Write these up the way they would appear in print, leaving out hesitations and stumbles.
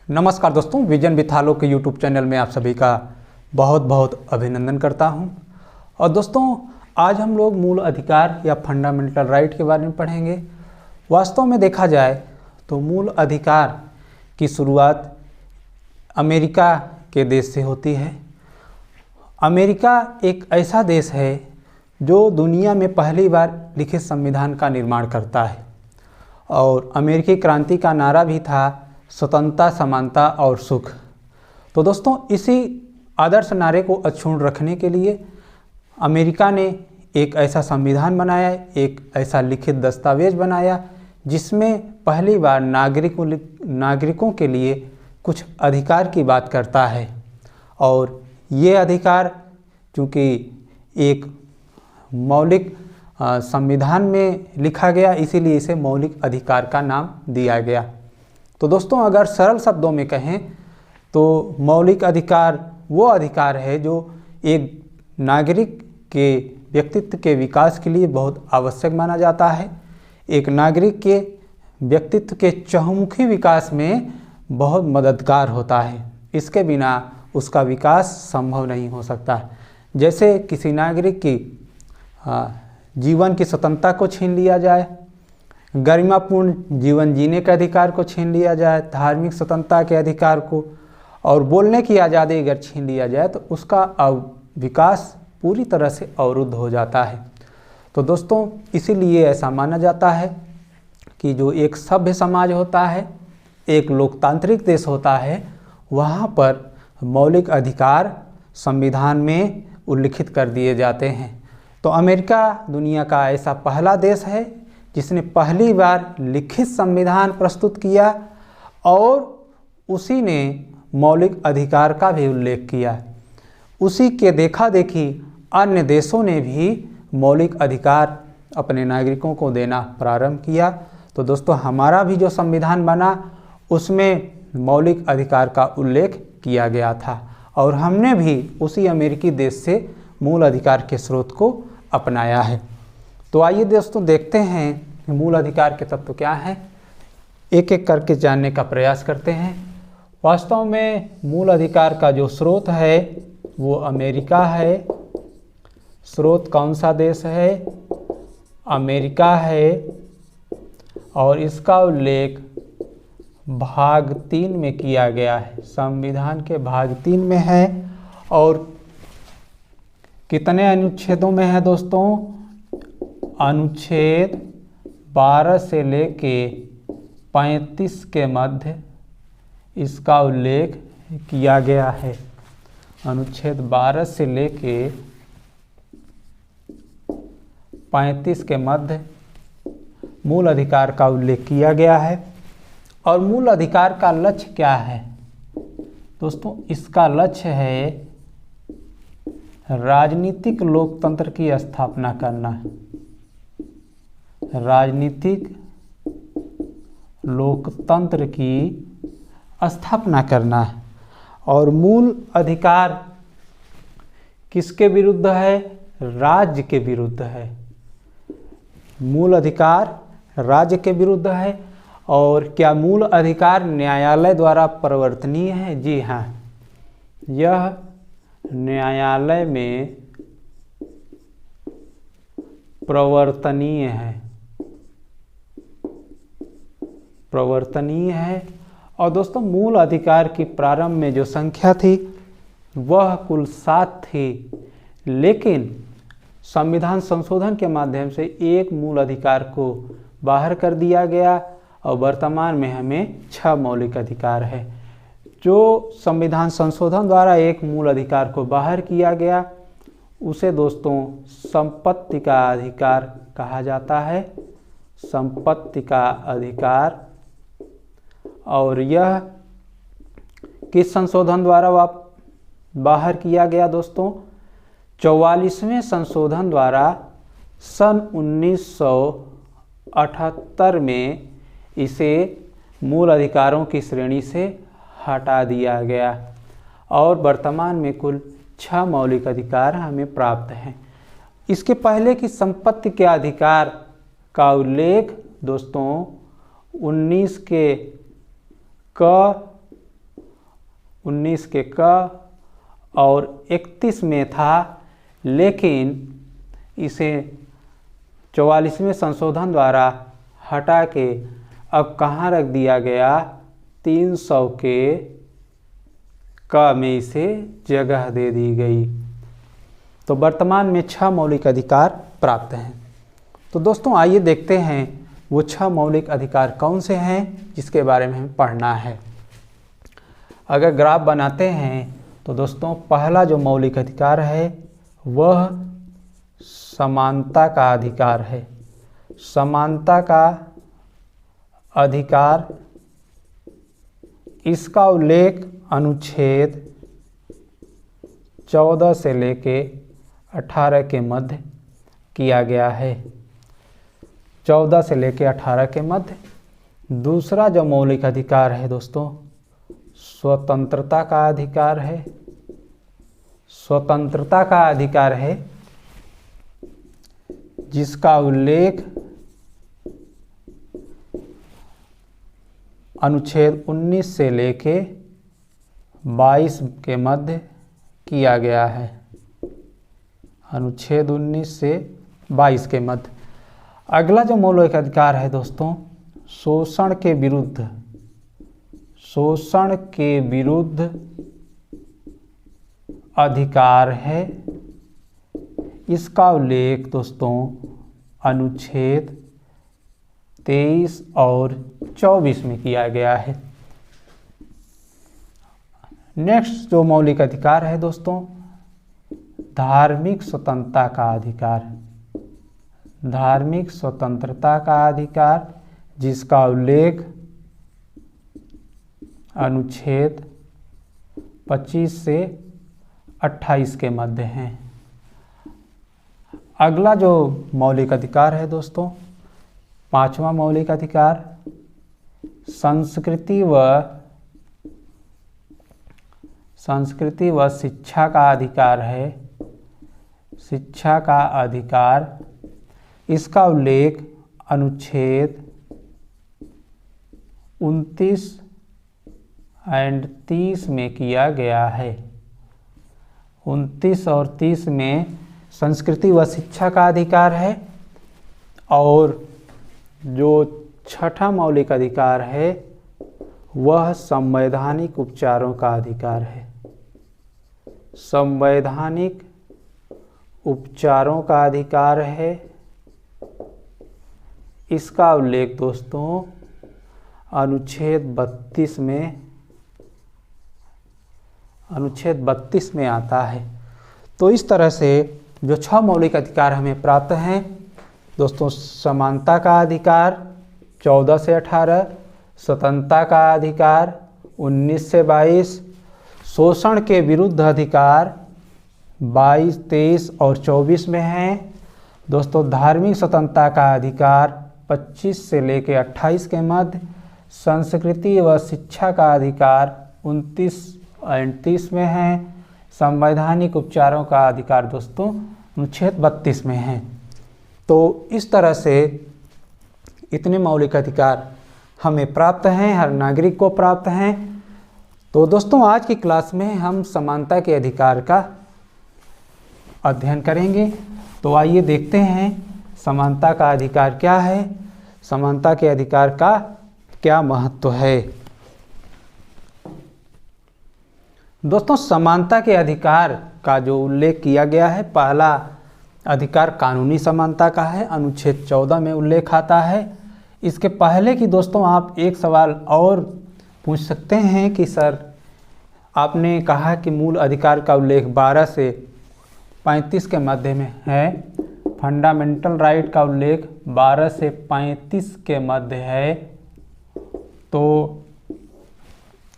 नमस्कार दोस्तों, vision with आलोक के यूट्यूब चैनल में आप सभी का बहुत बहुत अभिनंदन करता हूं। और दोस्तों, आज हम लोग मूल अधिकार या फंडामेंटल राइट के बारे में पढ़ेंगे। वास्तव में देखा जाए तो मूल अधिकार की शुरुआत अमेरिका के देश से होती है। अमेरिका एक ऐसा देश है जो दुनिया में पहली बार लिखित संविधान का निर्माण करता है और अमेरिकी क्रांति का नारा भी था स्वतंत्रता, समानता और सुख। तो दोस्तों, इसी आदर्श नारे को अक्षुण्ण रखने के लिए अमेरिका ने एक ऐसा संविधान बनाया, एक ऐसा लिखित दस्तावेज बनाया जिसमें पहली बार नागरिकों के लिए कुछ अधिकार की बात करता है। और ये अधिकार चूँकि एक मौलिक संविधान में लिखा गया, इसीलिए इसे मौलिक अधिकार का नाम दिया गया। तो दोस्तों, अगर सरल शब्दों में कहें तो मौलिक अधिकार वो अधिकार है जो एक नागरिक के व्यक्तित्व के विकास के लिए बहुत आवश्यक माना जाता है। एक नागरिक के व्यक्तित्व के चहुमुखी विकास में बहुत मददगार होता है। इसके बिना उसका विकास संभव नहीं हो सकता। जैसे किसी नागरिक की जीवन की स्वतंत्रता को छीन लिया जाए, गरिमापूर्ण जीवन जीने के अधिकार को छीन लिया जाए, धार्मिक स्वतंत्रता के अधिकार को और बोलने की आज़ादी अगर छीन लिया जाए तो उसका विकास पूरी तरह से अवरुद्ध हो जाता है। तो दोस्तों, इसीलिए ऐसा माना जाता है कि जो एक सभ्य समाज होता है, एक लोकतांत्रिक देश होता है, वहाँ पर मौलिक अधिकार संविधान में उल्लिखित कर दिए जाते हैं। तो अमेरिका दुनिया का ऐसा पहला देश है जिसने पहली बार लिखित संविधान प्रस्तुत किया और उसी ने मौलिक अधिकार का भी उल्लेख किया। उसी के देखा देखी अन्य देशों ने भी मौलिक अधिकार अपने नागरिकों को देना प्रारंभ किया। तो दोस्तों, हमारा भी जो संविधान बना उसमें मौलिक अधिकार का उल्लेख किया गया था और हमने भी उसी अमेरिकी देश से मूल अधिकार के स्रोत को अपनाया है। तो आइए दोस्तों, देखते हैं कि मूल अधिकार के तत्व क्या हैं। एक एक करके जानने का प्रयास करते हैं। वास्तव में मूल अधिकार का जो स्रोत है वो अमेरिका है। स्रोत कौन सा देश है? अमेरिका है। और इसका उल्लेख भाग 3 में किया गया है, संविधान के भाग 3 में है। और कितने अनुच्छेदों में है दोस्तों? अनुच्छेद 12 से लेके 35 के मध्य इसका उल्लेख किया गया है। अनुच्छेद 12 से लेके 35 के मध्य मूल अधिकार का उल्लेख किया गया है। और मूल अधिकार का लक्ष्य क्या है दोस्तों? इसका लक्ष्य है राजनीतिक लोकतंत्र की स्थापना करना। राजनीतिक लोकतंत्र की स्थापना करना है। और मूल अधिकार किसके विरुद्ध है? राज्य के विरुद्ध है। मूल अधिकार राज्य के विरुद्ध है। और क्या मूल अधिकार न्यायालय द्वारा परिवर्तनीय है? जी हाँ, यह न्यायालय में प्रवर्तनीय है। और दोस्तों, मूल अधिकार की प्रारंभ में जो संख्या थी वह कुल 7 थी, लेकिन संविधान संशोधन के माध्यम से एक मूल अधिकार को बाहर कर दिया गया और वर्तमान में हमें 6 मौलिक अधिकार है। जो संविधान संशोधन द्वारा एक मूल अधिकार को बाहर किया गया उसे दोस्तों संपत्ति का अधिकार कहा जाता है। संपत्ति का अधिकार। और यह किस संशोधन द्वारा बाहर किया गया दोस्तों? 44वें संशोधन द्वारा सन 1978 में इसे मूल अधिकारों की श्रेणी से हटा दिया गया और वर्तमान में कुल 6 मौलिक अधिकार हमें प्राप्त हैं। इसके पहले की संपत्ति के अधिकार का उल्लेख दोस्तों 19 के क 19 के क और 31 में था, लेकिन इसे 44वें संशोधन द्वारा हटा के अब कहाँ रख दिया गया, 300 के क में इसे जगह दे दी गई। तो वर्तमान में 6 मौलिक अधिकार प्राप्त हैं। तो दोस्तों आइए देखते हैं वो 6 मौलिक अधिकार कौन से हैं जिसके बारे में हमें पढ़ना है। अगर ग्राफ बनाते हैं तो दोस्तों पहला जो मौलिक अधिकार है वह समानता का अधिकार है। समानता का अधिकार, इसका उल्लेख अनुच्छेद 14 से लेके 18 के मध्य किया गया है। 14 से लेके 18 के मध्य। दूसरा जो मौलिक अधिकार है दोस्तों, स्वतंत्रता का अधिकार है। स्वतंत्रता का अधिकार है जिसका उल्लेख अनुच्छेद 19 से लेके 22 के मध्य किया गया है। अनुच्छेद 19 से 22 के मध्य। अगला जो मौलिक अधिकार है दोस्तों, शोषण के विरुद्ध, शोषण के विरुद्ध अधिकार है। इसका उल्लेख दोस्तों अनुच्छेद 23 और 24 में किया गया है। नेक्स्ट जो मौलिक अधिकार है दोस्तों, धार्मिक स्वतंत्रता का अधिकार। धार्मिक स्वतंत्रता का अधिकार जिसका उल्लेख अनुच्छेद 25 से 28 के मध्य है। अगला जो मौलिक अधिकार है दोस्तों, 5वां मौलिक अधिकार, संस्कृति व शिक्षा का अधिकार है। शिक्षा का अधिकार, इसका उल्लेख अनुच्छेद 29 एंड 30 में किया गया है। 29 और 30 में संस्कृति व शिक्षा का अधिकार है। और जो 6ठा मौलिक अधिकार है वह संवैधानिक उपचारों का अधिकार है। संवैधानिक उपचारों का अधिकार है। इसका उल्लेख दोस्तों अनुच्छेद 32 में आता है। तो इस तरह से जो 6 मौलिक अधिकार हमें प्राप्त हैं दोस्तों, समानता का अधिकार 14 से 18, स्वतंत्रता का अधिकार 19 से 22, शोषण के विरुद्ध अधिकार 22, 23 और 24 में हैं। दोस्तों धार्मिक स्वतंत्रता का अधिकार 25 से लेकर 28 के मध्य, संस्कृति व शिक्षा का अधिकार 29 और 30 में है। संवैधानिक उपचारों का अधिकार दोस्तों अनुच्छेद 32 में है। तो इस तरह से इतने मौलिक अधिकार हमें प्राप्त हैं, हर नागरिक को प्राप्त हैं। तो दोस्तों आज की क्लास में हम समानता के अधिकार का अध्ययन करेंगे। तो आइए देखते हैं समानता का अधिकार क्या है, समानता के अधिकार का क्या महत्व है। दोस्तों समानता के अधिकार का जो उल्लेख किया गया है, पहला अधिकार कानूनी समानता का है, अनुच्छेद 14 में उल्लेख आता है। इसके पहले कि दोस्तों आप एक सवाल और पूछ सकते हैं कि सर आपने कहा कि मूल अधिकार का उल्लेख 12 से 35 के मध्य में है, फंडामेंटल राइट का उल्लेख 12 से 35 के मध्य है, तो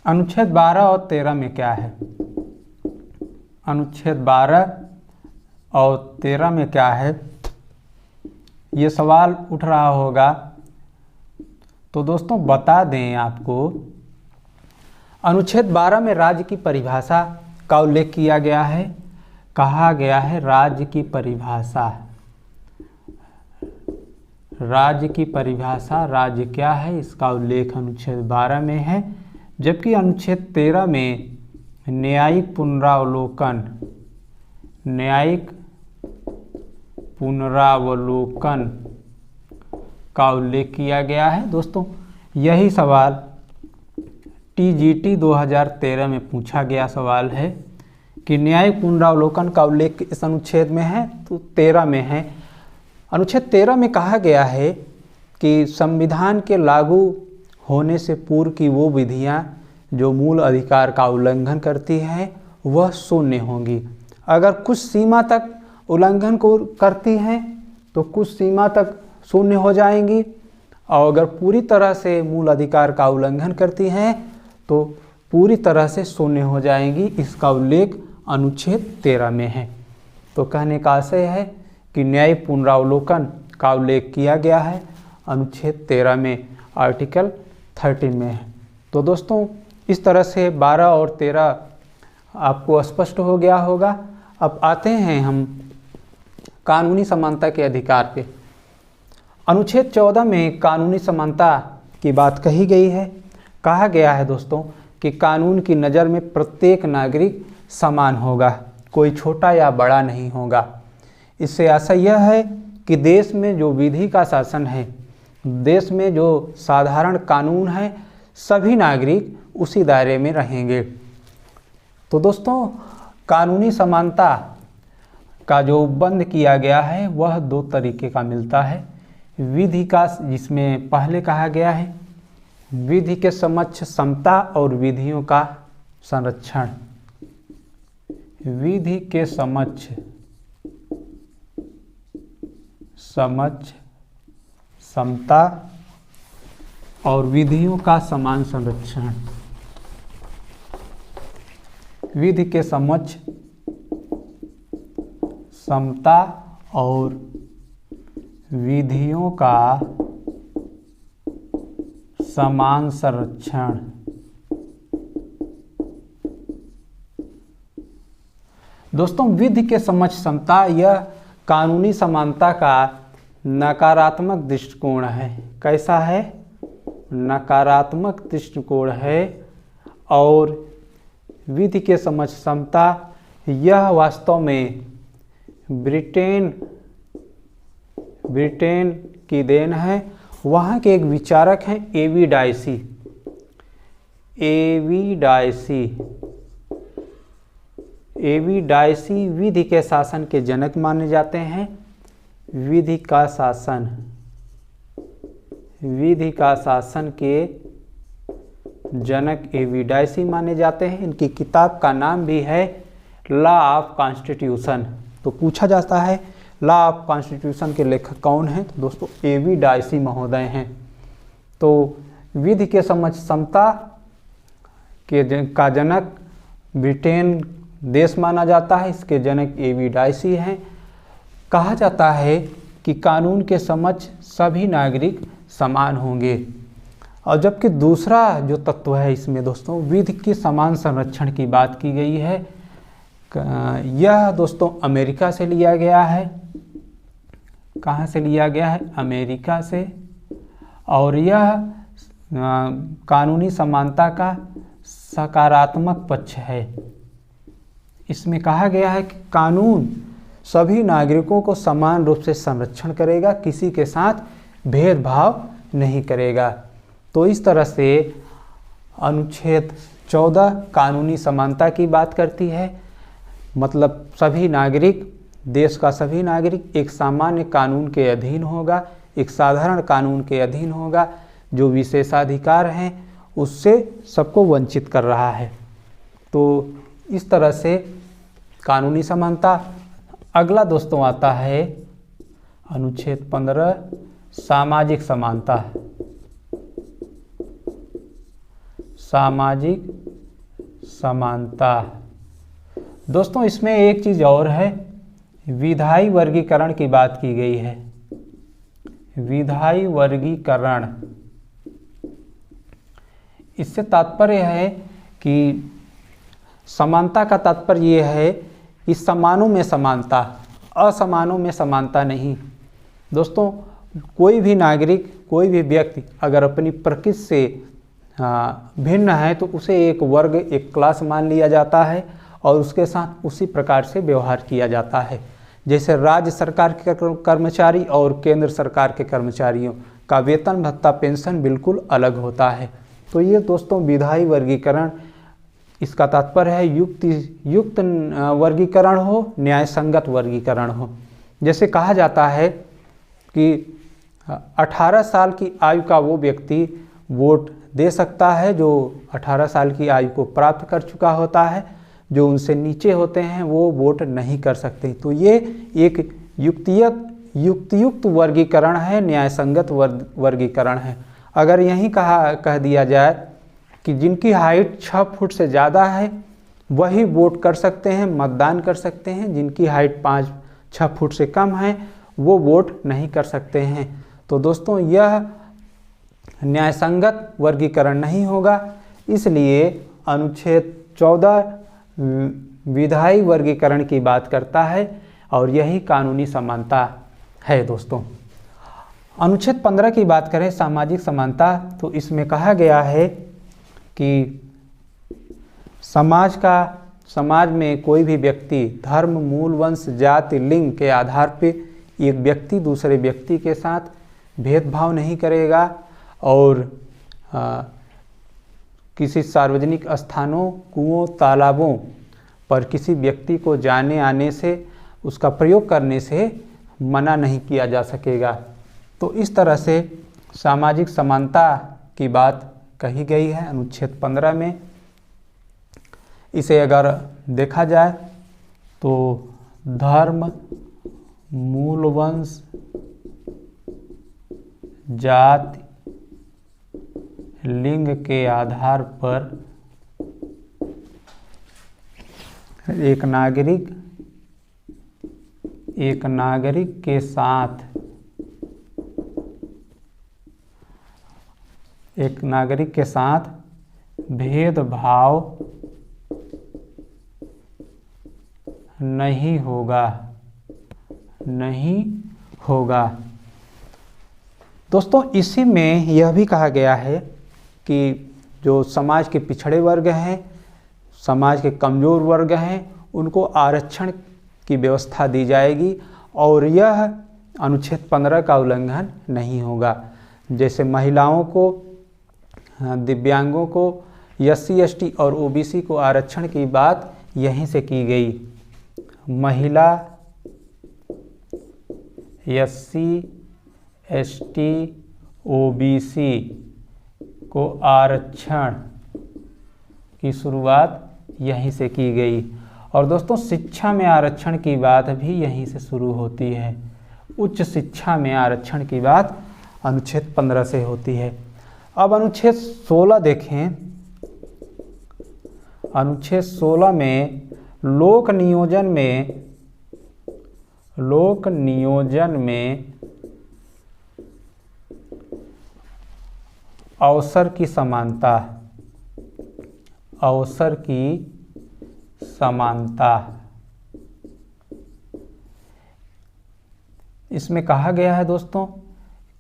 अनुच्छेद 12 और 13 में क्या है? अनुच्छेद 12 और 13 में क्या है, ये सवाल उठ रहा होगा। तो दोस्तों बता दें आपको, अनुच्छेद 12 में राज्य की परिभाषा का उल्लेख किया गया है। कहा गया है राज्य की परिभाषा, राज्य की परिभाषा, राज्य क्या है इसका उल्लेख अनुच्छेद 12 में है। जबकि अनुच्छेद 13 में न्यायिक पुनरावलोकन, न्यायिक पुनरावलोकन का उल्लेख किया गया है। दोस्तों यही सवाल TGT 2013 में पूछा गया सवाल है कि न्यायिक पुनरावलोकन का उल्लेख इस अनुच्छेद में है, तो 13 में है। अनुच्छेद 13 में कहा गया है कि संविधान के लागू होने से पूर्व की वो विधियां जो मूल अधिकार का उल्लंघन करती हैं वह शून्य होंगी। अगर कुछ सीमा तक उल्लंघन को करती हैं तो कुछ सीमा तक शून्य हो जाएंगी, और अगर पूरी तरह से मूल अधिकार का उल्लंघन करती हैं तो पूरी तरह से शून्य हो जाएंगी। इसका उल्लेख अनुच्छेद 13 में है। तो कहने का आशय है कि न्यायिक पुनरावलोकन का उल्लेख किया गया है अनुच्छेद 13 में, आर्टिकल 13 में है। तो दोस्तों इस तरह से 12 और 13 आपको स्पष्ट हो गया होगा। अब आते हैं हम कानूनी समानता के अधिकार पे। अनुच्छेद 14 में कानूनी समानता की बात कही गई है। कहा गया है दोस्तों कि कानून की नज़र में प्रत्येक नागरिक समान होगा, कोई छोटा या बड़ा नहीं होगा। इससे आशय यह है कि देश में जो विधि का शासन है, देश में जो साधारण कानून है, सभी नागरिक उसी दायरे में रहेंगे। तो दोस्तों कानूनी समानता का जो बंद किया गया है वह दो तरीके का मिलता है। विधि का, जिसमें पहले कहा गया है विधि के समक्ष समता और विधियों का संरक्षण। विधि के समक्ष समता और विधियों का समान संरक्षण। विधि के समक्ष समता और विधियों का समान संरक्षण। दोस्तों विधि के समक्ष समता यह कानूनी समानता का नकारात्मक दृष्टिकोण है। कैसा है? नकारात्मक दृष्टिकोण है। और विधि के समक्ष समता यह वास्तव में ब्रिटेन की देन है। वहाँ के एक विचारक हैं A.V. डायसी विधि के शासन के जनक माने जाते हैं। विधि का शासन के जनक A.V. डायसी माने जाते हैं। इनकी किताब का नाम भी है लॉ ऑफ कॉन्स्टिट्यूशन। तो पूछा जाता है लॉ ऑफ कॉन्स्टिट्यूशन के लेखक कौन हैं? तो दोस्तों A.V. डायसी महोदय हैं। तो विधि के समक्ष समता का जनक ब्रिटेन देश माना जाता है। इसके जनक A.V. डायसी हैं। कहा जाता है कि कानून के समक्ष सभी नागरिक समान होंगे। और जबकि दूसरा जो तत्व है इसमें दोस्तों विधि के समान संरक्षण की बात की गई है। यह दोस्तों अमेरिका से लिया गया है। कहाँ से लिया गया है? अमेरिका से। और यह कानूनी समानता का सकारात्मक पक्ष है। इसमें कहा गया है कि कानून सभी नागरिकों को समान रूप से संरक्षण करेगा, किसी के साथ भेदभाव नहीं करेगा। तो इस तरह से अनुच्छेद 14 कानूनी समानता की बात करती है। मतलब सभी नागरिक, देश का सभी नागरिक एक सामान्य कानून के अधीन होगा, एक साधारण कानून के अधीन होगा। जो विशेषाधिकार हैं उससे सबको वंचित कर रहा है। तो इस तरह से कानूनी समानता। अगला दोस्तों आता है अनुच्छेद 15 सामाजिक समानता। सामाजिक समानता दोस्तों इसमें एक चीज़ और है, विधायी वर्गीकरण की बात की गई है। विधायी वर्गीकरण, इससे तात्पर्य है कि समानता का तात्पर्य ये है कि समानों में समानता, असमानों में समानता नहीं। दोस्तों कोई भी नागरिक, कोई भी व्यक्ति अगर अपनी प्रकृति से भिन्न है तो उसे एक वर्ग, एक क्लास मान लिया जाता है और उसके साथ उसी प्रकार से व्यवहार किया जाता है। जैसे राज्य सरकार के कर्मचारी और केंद्र सरकार के कर्मचारियों का वेतन भत्ता पेंशन बिल्कुल अलग होता है। तो ये दोस्तों विधायी वर्गीकरण, इसका तात्पर्य है युक्त वर्गीकरण हो, न्याय संगत वर्गीकरण हो। जैसे कहा जाता है कि 18 साल की आयु का वो व्यक्ति वोट दे सकता है जो 18 साल की आयु को प्राप्त कर चुका होता है, जो उनसे नीचे होते हैं वो वोट नहीं कर सकते। तो ये एक युक्त वर्गीकरण है, न्याय संगत वर्गीकरण है। अगर यही कह दिया जाए कि जिनकी हाइट 6 फुट से ज़्यादा है वही वोट कर सकते हैं, मतदान कर सकते हैं, जिनकी हाइट 5-6 फुट से कम है वो वोट नहीं कर सकते हैं। तो दोस्तों यह न्याय संगत वर्गीकरण नहीं होगा, इसलिए अनुच्छेद 14 विधायी वर्गीकरण की बात करता है और यही कानूनी समानता है। दोस्तों अनुच्छेद 15 की बात करें, सामाजिक समानता, तो इसमें कहा गया है कि समाज में कोई भी व्यक्ति धर्म, मूल, वंश, जाति, लिंग के आधार पे एक व्यक्ति दूसरे व्यक्ति के साथ भेदभाव नहीं करेगा और किसी सार्वजनिक स्थानों, कुओं, तालाबों पर किसी व्यक्ति को जाने आने से, उसका प्रयोग करने से मना नहीं किया जा सकेगा। तो इस तरह से सामाजिक समानता की बात कही गई है अनुच्छेद 15 में। इसे अगर देखा जाए तो धर्म, मूल, वंश, जाति, लिंग के आधार पर एक नागरिक के साथ भेदभाव नहीं होगा। दोस्तों इसी में यह भी कहा गया है कि जो समाज के पिछड़े वर्ग हैं, समाज के कमज़ोर वर्ग हैं, उनको आरक्षण की व्यवस्था दी जाएगी और यह अनुच्छेद 15 का उल्लंघन नहीं होगा। जैसे महिलाओं को, दिव्यांगों को, SC, ST और OBC को आरक्षण की बात यहीं से की गई। महिला, SC, ST, OBC को आरक्षण की शुरुआत यहीं से की गई। और दोस्तों शिक्षा में आरक्षण की बात भी यहीं से शुरू होती है। उच्च शिक्षा में आरक्षण की बात अनुच्छेद 15 से होती है। अब अनुच्छेद 16 देखें। अनुच्छेद 16 में लोक नियोजन में अवसर की समानता, इसमें कहा गया है दोस्तों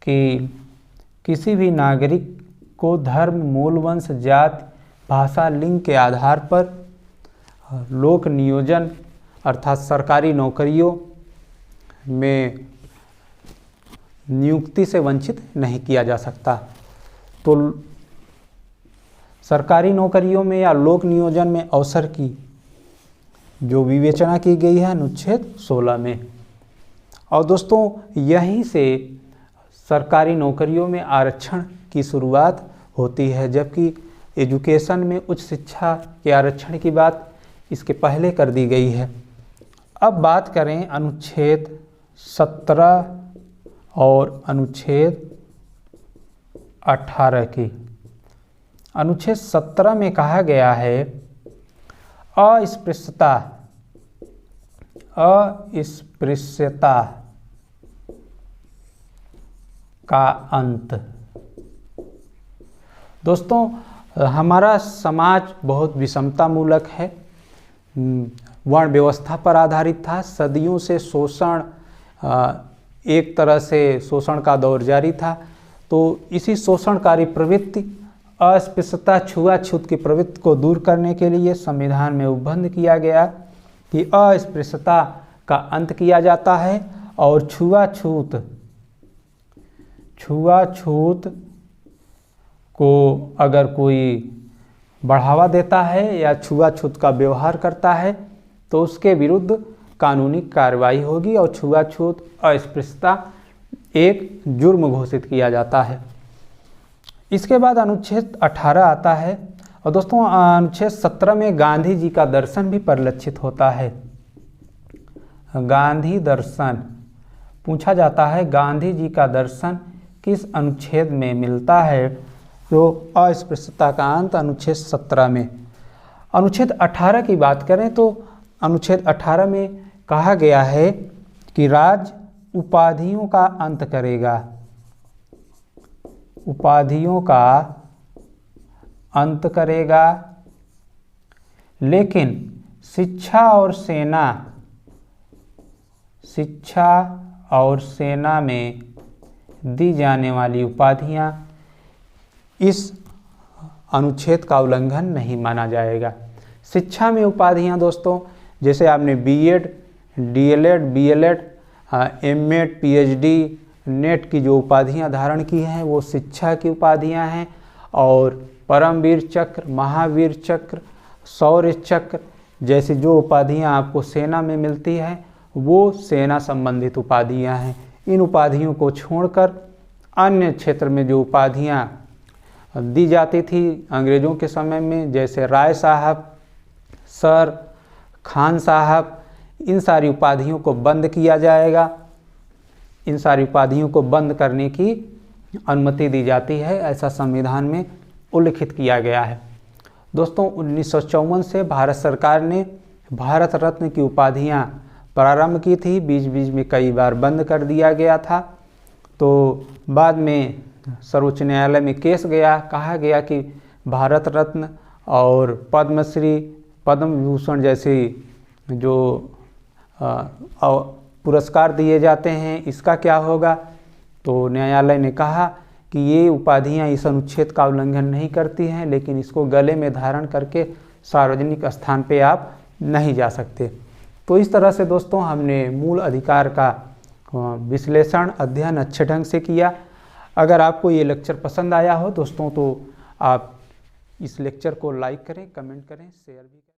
कि किसी भी नागरिक को धर्म, मूल, वंश, जाति, भाषा, लिंग के आधार पर लोक नियोजन अर्थात सरकारी नौकरियों में नियुक्ति से वंचित नहीं किया जा सकता। तो सरकारी नौकरियों में या लोक नियोजन में अवसर की जो विवेचना की गई है अनुच्छेद 16 में। और दोस्तों यहीं से सरकारी नौकरियों में आरक्षण की शुरुआत होती है, जबकि एजुकेशन में उच्च शिक्षा के आरक्षण की बात इसके पहले कर दी गई है। अब बात करें अनुच्छेद 17 और अनुच्छेद 18 की। अनुच्छेद 17 में कहा गया है अस्पृश्यता का अंत। दोस्तों हमारा समाज बहुत विषमता मूलक है, वर्ण व्यवस्था पर आधारित था। सदियों से शोषण, एक तरह से शोषण का दौर जारी था। तो इसी शोषणकारी प्रवृत्ति अस्पृश्यता छुआछूत की प्रवृत्ति को दूर करने के लिए संविधान में उपबंध किया गया कि अस्पृश्यता का अंत किया जाता है और छुआछूत को अगर कोई बढ़ावा देता है या छुआछूत का व्यवहार करता है तो उसके विरुद्ध कानूनी कार्रवाई होगी और छुआछूत अस्पृश्यता एक जुर्म घोषित किया जाता है। इसके बाद अनुच्छेद 18 आता है और दोस्तों अनुच्छेद 17 में गांधी जी का दर्शन भी परिलक्षित होता है। गांधी दर्शन पूछा जाता है, गांधी जी का दर्शन किस अनुच्छेद में मिलता है? तो अस्पृश्यता का अंत अनुच्छेद 17 में। अनुच्छेद 18 की बात करें तो अनुच्छेद 18 में कहा गया है कि राज्य उपाधियों का अंत करेगा, उपाधियों का अंत करेगा, लेकिन शिक्षा और सेना में दी जाने वाली उपाधियां इस अनुच्छेद का उल्लंघन नहीं माना जाएगा। शिक्षा में उपाधियां दोस्तों, जैसे आपने BEd, DElEd, BElEd, MEd, PhD, NET की जो उपाधियां धारण की हैं वो शिक्षा की उपाधियां हैं। और परमवीर चक्र, महावीर चक्र, शौर्य चक्र जैसी जो उपाधियां आपको सेना में मिलती हैं वो सेना संबंधित उपाधियां हैं। इन उपाधियों को छोड़कर अन्य क्षेत्र में जो उपाधियां दी जाती थी अंग्रेज़ों के समय में, जैसे राय साहब, सर, खान साहब, इन सारी उपाधियों को बंद किया जाएगा। इन सारी उपाधियों को बंद करने की अनुमति दी जाती है, ऐसा संविधान में उल्लिखित किया गया है। दोस्तों 1954 से भारत सरकार ने भारत रत्न की उपाधियां प्रारंभ की थी, बीच बीच में कई बार बंद कर दिया गया था। तो बाद में सर्वोच्च न्यायालय में केस गया, कहा गया कि भारत रत्न और पद्मश्री, पद्म विभूषण जैसे जो पुरस्कार दिए जाते हैं इसका क्या होगा। तो न्यायालय ने कहा कि ये उपाधियां इस अनुच्छेद का उल्लंघन नहीं करती हैं, लेकिन इसको गले में धारण करके सार्वजनिक स्थान पे आप नहीं जा सकते। तो इस तरह से दोस्तों हमने मूल अधिकार का विश्लेषण, अध्ययन अच्छे ढंग से किया। अगर आपको ये लेक्चर पसंद आया हो दोस्तों तो आप इस लेक्चर को लाइक करें, कमेंट करें, शेयर भी करें।